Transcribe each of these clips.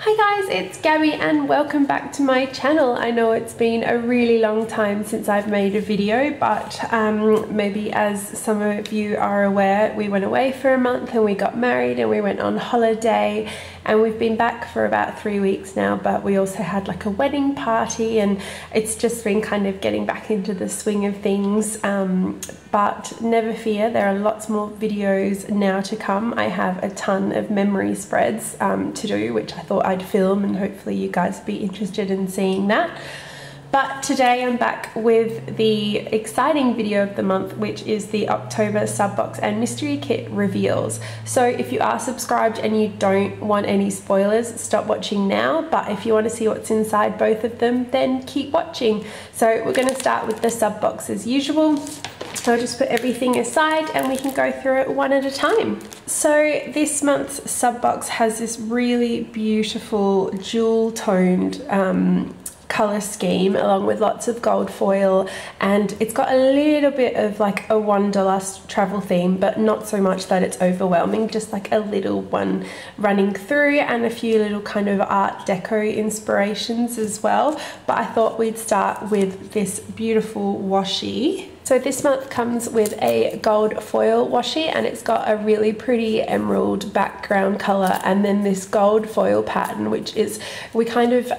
Hi guys, it's Gabby and welcome back to my channel. I know it's been a really long time since I've made a video, but maybe as some of you are aware, we went away for a month and we got married and we went on holiday, and we've been back for about 3 weeks now, but we also had like a wedding party and it's just been kind of getting back into the swing of things. But never fear, there are lots more videos now to come. I have a ton of memory spreads to do, which I thought I'd film, and hopefully you guys would be interested in seeing that. But today I'm back with the exciting video of the month, which is the October sub box and mystery kit reveals. So if you are subscribed and you don't want any spoilers, stop watching now. But if you want to see what's inside both of them, then keep watching. So we're going to start with the sub box as usual. I'll just put everything aside and we can go through it one at a time. So this month's sub box has this really beautiful jewel toned color scheme along with lots of gold foil, and it's got a little bit of like a wanderlust travel theme, but not so much that it's overwhelming, just like a little one running through and a few little kind of art deco inspirations as well. But I thought we'd start with this beautiful washi. So this month comes with a gold foil washi, and it's got a really pretty emerald background color, and then this gold foil pattern, which is, we kind of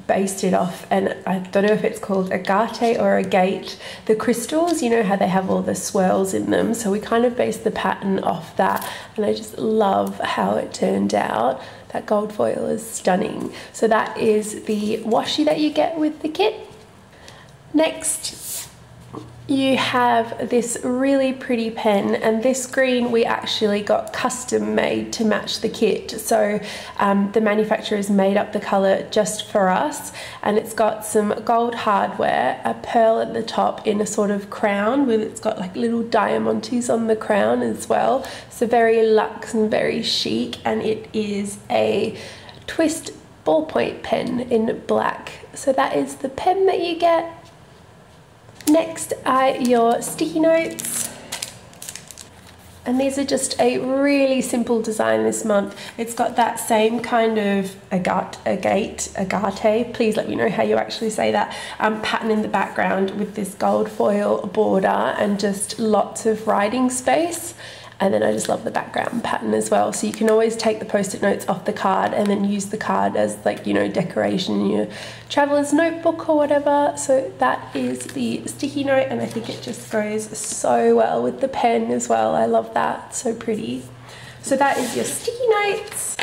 based it off, and I don't know if it's called agate or agate, the crystals, you know how they have all the swirls in them, so we kind of based the pattern off that, and I just love how it turned out. That gold foil is stunning. So that is the washi that you get with the kit. Next you have this really pretty pen, and this green we actually got custom made to match the kit. So the manufacturers made up the color just for us, and it's got some gold hardware, a pearl at the top in a sort of crown with, it's got like little diamantes on the crown as well. So very luxe and very chic, and it is a twist ballpoint pen in black. So that is the pen that you get. Next are your sticky notes, and these are just a really simple design this month. It's got that same kind of agate, please let me know how you actually say that, pattern in the background with this gold foil border and just lots of writing space. And then I just love the background pattern as well. So you can always take the post-it notes off the card and then use the card as, like, you know, decoration in your traveler's notebook or whatever. So that is the sticky note, and I think it just goes so well with the pen as well. I love that, so pretty. So that is your sticky notes.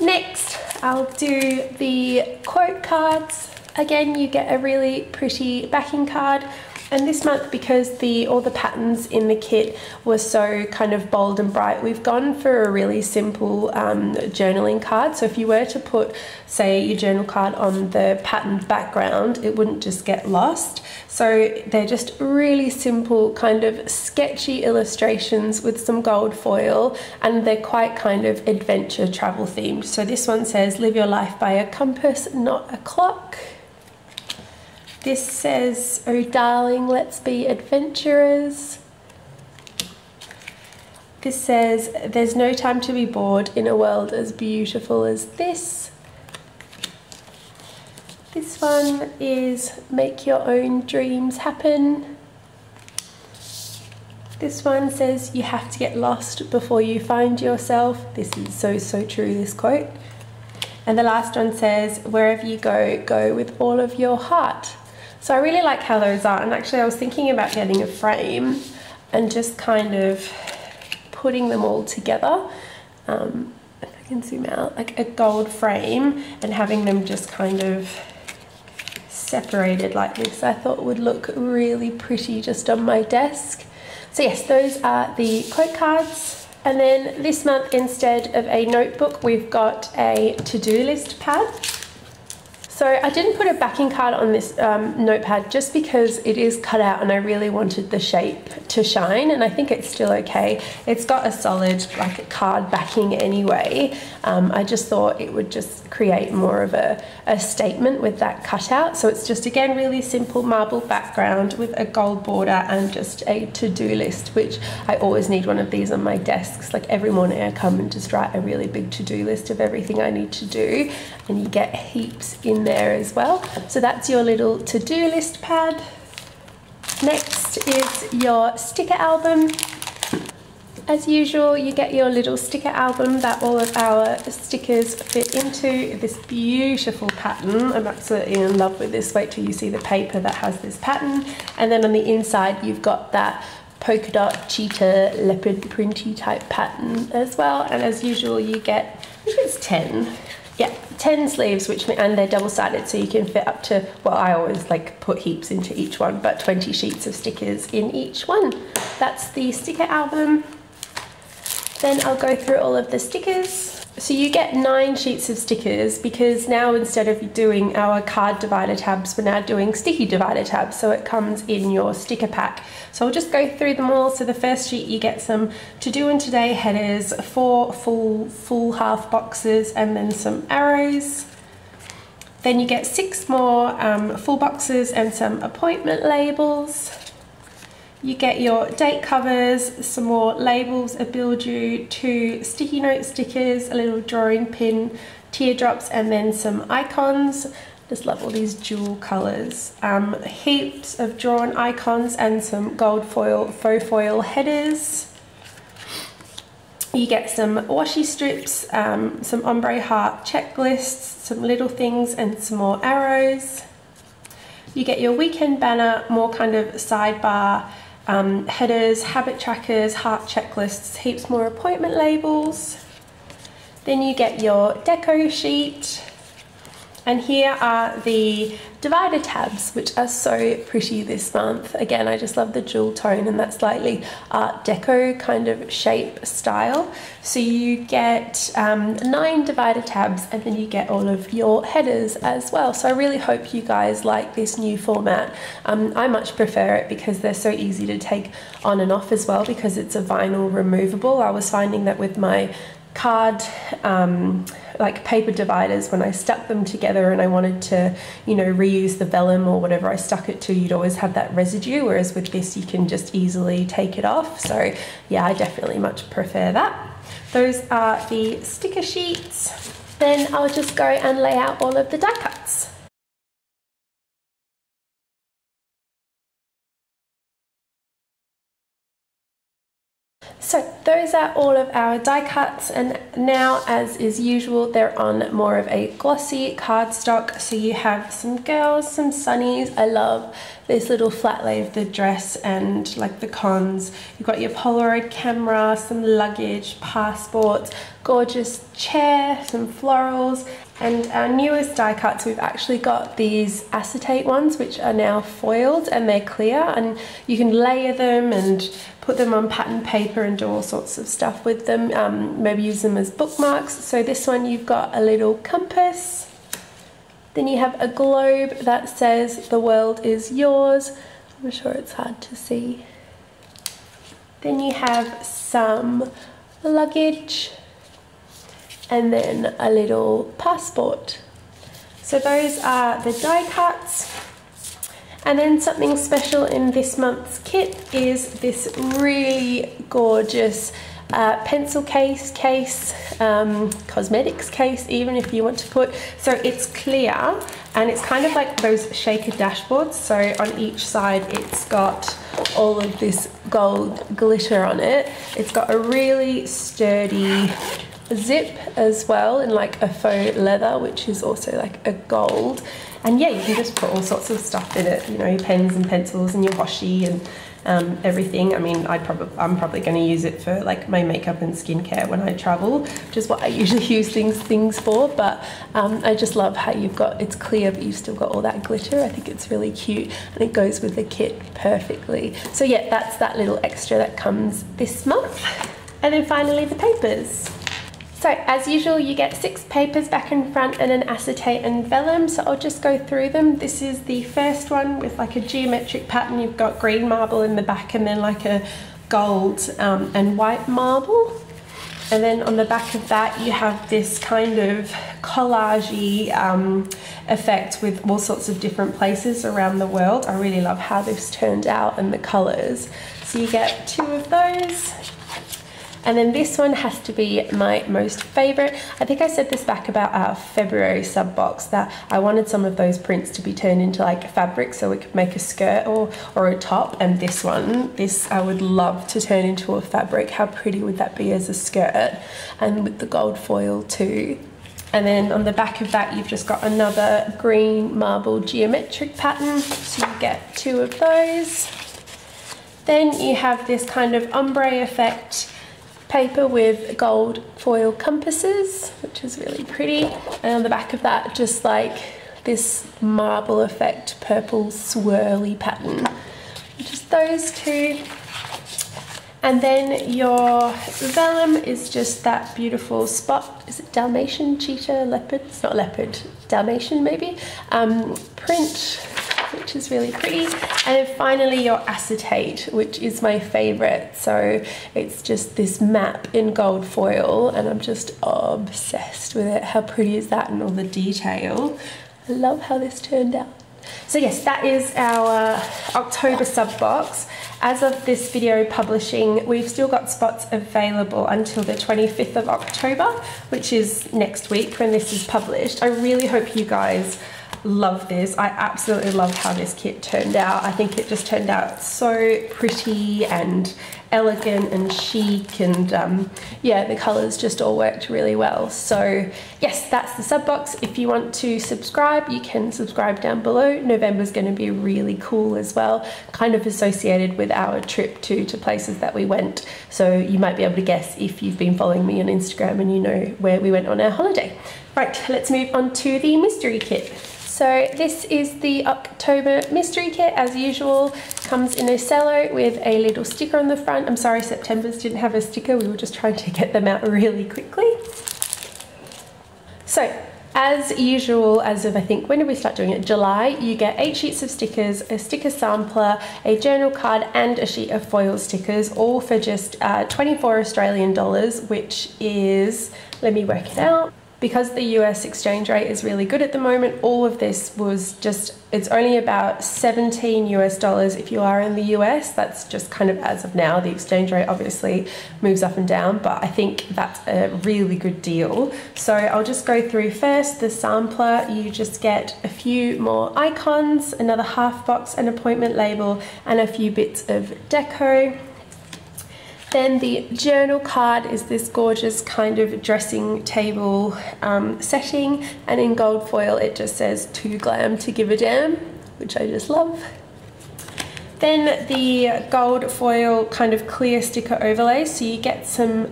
Next, I'll do the quote cards. Again, you get a really pretty backing card. And this month, because all the patterns in the kit were so kind of bold and bright, we've gone for a really simple journaling card. So if you were to put, say, your journal card on the patterned background, it wouldn't just get lost. So they're just really simple kind of sketchy illustrations with some gold foil, and they're quite kind of adventure travel themed. So this one says, "Live your life by a compass, not a clock." This says, "Oh darling, let's be adventurers." This says, "There's no time to be bored in a world as beautiful as this." This one is, "Make your own dreams happen." This one says, "You have to get lost before you find yourself." This is so true, this quote. And the last one says, "Wherever you go, go with all of your heart." So I really like how those are, and actually I was thinking about getting a frame and just kind of putting them all together. If I can zoom out, like a gold frame, and having them just kind of separated like this, I thought would look really pretty just on my desk. So yes, those are the quote cards. And then this month, instead of a notebook, we've got a to-do list pad. So I didn't put a backing card on this notepad just because it is cut out and I really wanted the shape to shine, and I think it's still okay. It's got a solid like card backing anyway. I just thought it would just create more of a statement with that cutout. So it's just, again, really simple marble background with a gold border and just a to-do list, which I always need one of these on my desks. Like every morning I come and just write a really big to-do list of everything I need to do, and you get heaps in there as well. So that's your little to-do list pad. Next is your sticker album. As usual, you get your little sticker album that all of our stickers fit into. This beautiful pattern. I'm absolutely in love with this. Wait till you see the paper that has this pattern. And then on the inside, you've got that polka dot, cheetah, leopard printy type pattern as well. And as usual, you get, I think it's 10. Yeah, 10 sleeves, and they're double-sided, so you can fit up to, well, I always like put heaps into each one, but 20 sheets of stickers in each one. That's the sticker album. Then I'll go through all of the stickers. So you get 9 sheets of stickers, because now instead of doing our card divider tabs, we're now doing sticky divider tabs, so it comes in your sticker pack. So I'll just go through them all. So the first sheet, you get some to do and today headers, 4 full half boxes, and then some arrows. Then you get 6 more full boxes and some appointment labels. You get your date covers, some more labels, a build you, 2 sticky note stickers, a little drawing pin, teardrops, and then some icons. Just love all these jewel colours. Heaps of drawn icons and some gold foil, faux foil headers. You get some washi strips, some ombre heart checklists, some little things, and some more arrows. You get your weekend banner, more kind of sidebar headers, habit trackers, heart checklists, heaps more appointment labels. Then you get your deco sheet, and here are the divider tabs, which are so pretty this month. Again, I just love the jewel tone and that slightly art deco kind of shape style. So you get 9 divider tabs, and then you get all of your headers as well. So I really hope you guys like this new format. I much prefer it because they're so easy to take on and off as well, because it's a vinyl removable. I was finding that with my card like paper dividers, when I stuck them together and I wanted to, you know, reuse the vellum or whatever I stuck it to, you'd always have that residue, whereas with this you can just easily take it off. So yeah, I definitely much prefer that. Those are the sticker sheets. Then I'll just go and lay out all of the die cuts. So those are all of our die cuts, and now, as is usual, they're on more of a glossy cardstock. So you have some girls, some sunnies. I love this little flat lay of the dress and like the cons. You've got your Polaroid camera, some luggage, passports, gorgeous chair, some florals. And our newest die cuts, we've actually got these acetate ones, which are now foiled, and they're clear, and you can layer them and put them on pattern paper and do all sorts of stuff with them. Maybe use them as bookmarks. So this one, you've got a little compass. Then you have a globe that says the world is yours. I'm sure it's hard to see. Then you have some luggage, and then a little passport. So those are the die cuts. And then something special in this month's kit is this really gorgeous pencil case, cosmetics case, even if you want to put. So it's clear, and it's kind of like those shaker dashboards. So on each side it's got all of this gold glitter on it. It's got a really sturdy zip as well, in like a faux leather, which is also like a gold. And yeah, you can just put all sorts of stuff in it, you know, your pens and pencils and your washi and everything. I mean, I'm probably going to use it for like my makeup and skincare when I travel, which is what I usually use things for. But I just love how you've got, it's clear but you've still got all that glitter. I think it's really cute, and it goes with the kit perfectly. So yeah, that's that little extra that comes this month. And then finally the papers. So as usual, you get 6 papers back and front and an acetate and vellum, so I'll just go through them. This is the first one with like a geometric pattern. You've got green marble in the back and then like a gold and white marble. And then on the back of that you have this kind of collage-y effect with all sorts of different places around the world. I really love how this turned out and the colours. So you get 2 of those. And then this one has to be my most favourite. I think I said this back about our February sub box, that I wanted some of those prints to be turned into like fabric so we could make a skirt or a top. And this one, this I would love to turn into a fabric. How pretty would that be as a skirt? And with the gold foil too. And then on the back of that, you've just got another green marble geometric pattern. So you get 2 of those. Then you have this kind of ombre effect paper with gold foil compasses, which is really pretty. And on the back of that, just like this marble effect purple swirly pattern. Just those 2. And then your vellum is just that beautiful spot. Is it Dalmatian, cheetah, leopard? It's not leopard, Dalmatian maybe. Print, which is really pretty. And then finally your acetate, which is my favorite. So it's just this map in gold foil and I'm just obsessed with it. How pretty is that and all the detail. I love how this turned out. So yes, that is our October sub box. As of this video publishing, we've still got spots available until the 25th of October, which is next week when this is published. I really hope you guys love this. I absolutely love how this kit turned out. I think it just turned out so pretty and elegant and chic, and yeah, the colors just all worked really well. So yes, that's the sub box. If you want to subscribe, you can subscribe down below. November's going to be really cool as well, kind of associated with our trip to places that we went. So you might be able to guess if you've been following me on Instagram and you know where we went on our holiday. Right, let's move on to the mystery kit. So this is the October mystery kit. As usual, comes in a cello with a little sticker on the front. I'm sorry, September's didn't have a sticker. We were just trying to get them out really quickly. So as usual, as of I think, when did we start doing it? July, you get 8 sheets of stickers, a sticker sampler, a journal card and a sheet of foil stickers, all for just 24 Australian dollars, which is, let me work it out. Because the US exchange rate is really good at the moment, all of this was just, it's only about 17 US dollars if you are in the US. That's just kind of as of now. The exchange rate obviously moves up and down, but I think that's a really good deal. So I'll just go through first the sampler. You just get a few more icons, another half box, an appointment label, and a few bits of deco. Then the journal card is this gorgeous kind of dressing table setting, and in gold foil it just says "Too glam to give a damn," which I just love. Then the gold foil kind of clear sticker overlay, so you get some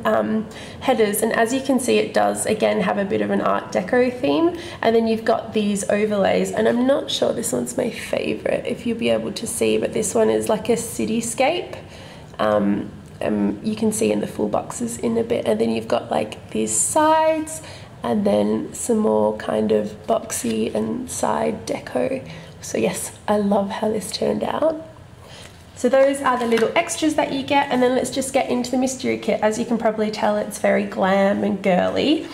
headers, and as you can see it does again have a bit of an art deco theme, and then you've got these overlays, and I'm not sure, this one's my favorite if you'll be able to see, but this one is like a cityscape. You can see in the full boxes in a bit, and then you've got like these sides and then some more kind of boxy and side deco. So yes, I love how this turned out. So those are the little extras that you get, and then let's just get into the mystery kit. As you can probably tell, it's very glam and girly.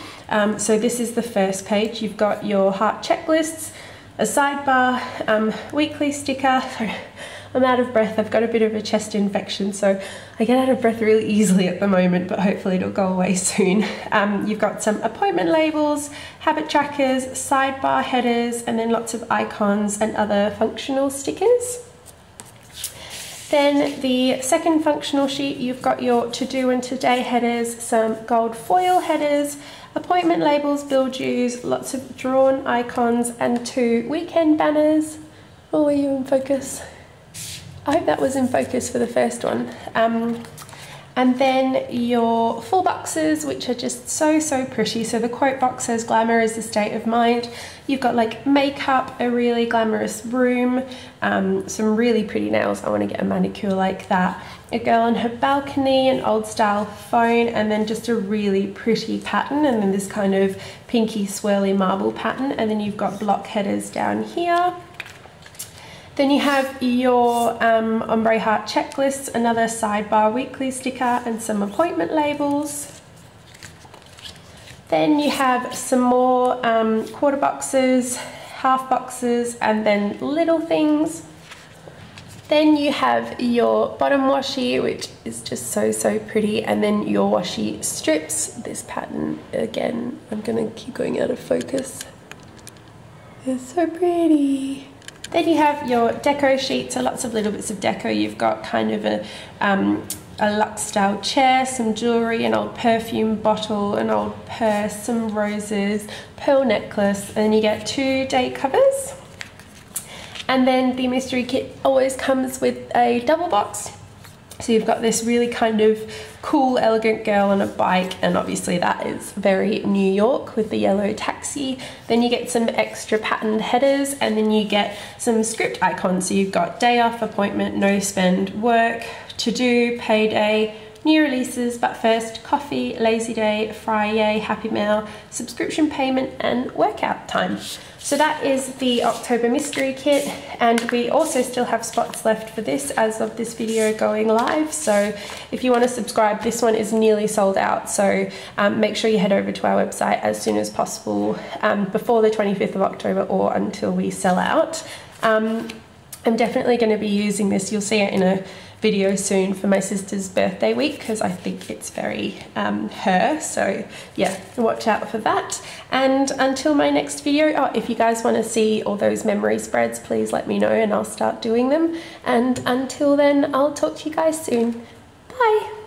So this is the first page. You've got your heart checklists, a sidebar, weekly sticker. Sorry, I'm out of breath. I've got a bit of a chest infection, so I get out of breath really easily at the moment, but hopefully it'll go away soon. You've got some appointment labels, habit trackers, sidebar headers, and then lots of icons and other functional stickers. Then the second functional sheet, you've got your to-do and today headers, some gold foil headers, appointment labels, bill dues, lots of drawn icons, and 2 weekend banners. Oh, are you in focus? I hope that was in focus for the first one. And then your full boxes, which are just so, so pretty. So the quote box says glamour is the state of mind. You've got like makeup, a really glamorous room, some really pretty nails. I want to get a manicure like that. A girl on her balcony, an old style phone, and then just a really pretty pattern, and then this kind of pinky swirly marble pattern. And then you've got block headers down here. Then you have your ombre heart checklist, another sidebar weekly sticker, and some appointment labels. Then you have some more quarter boxes, half boxes, and then little things. Then you have your bottom washi, which is just so, so pretty, and then your washi strips. This pattern, again, I'm gonna keep going out of focus. It's so pretty. Then you have your deco sheets, so lots of little bits of deco. You've got kind of a luxe style chair, some jewelry, an old perfume bottle, an old purse, some roses, pearl necklace, and then you get 2 day covers. And then the mystery kit always comes with a double box. So you've got this really kind of cool, elegant girl on a bike, and obviously that is very New York with the yellow taxi. Then you get some extra patterned headers, and then you get some script icons. So you've got day off, appointment, no spend, work, to do, payday, new releases, but first, coffee, lazy day, Friday, happy mail, subscription payment, and workout time. So that is the October mystery kit, and we also still have spots left for this as of this video going live. So if you want to subscribe, this one is nearly sold out, so make sure you head over to our website as soon as possible, before the 25th of October or until we sell out. I'm definitely going to be using this. You'll see it in a video soon for my sister's birthday week, because I think it's very her, so yeah, watch out for that. And until my next video, if you guys want to see all those memory spreads, please let me know and I'll start doing them. And until then, I'll talk to you guys soon. Bye.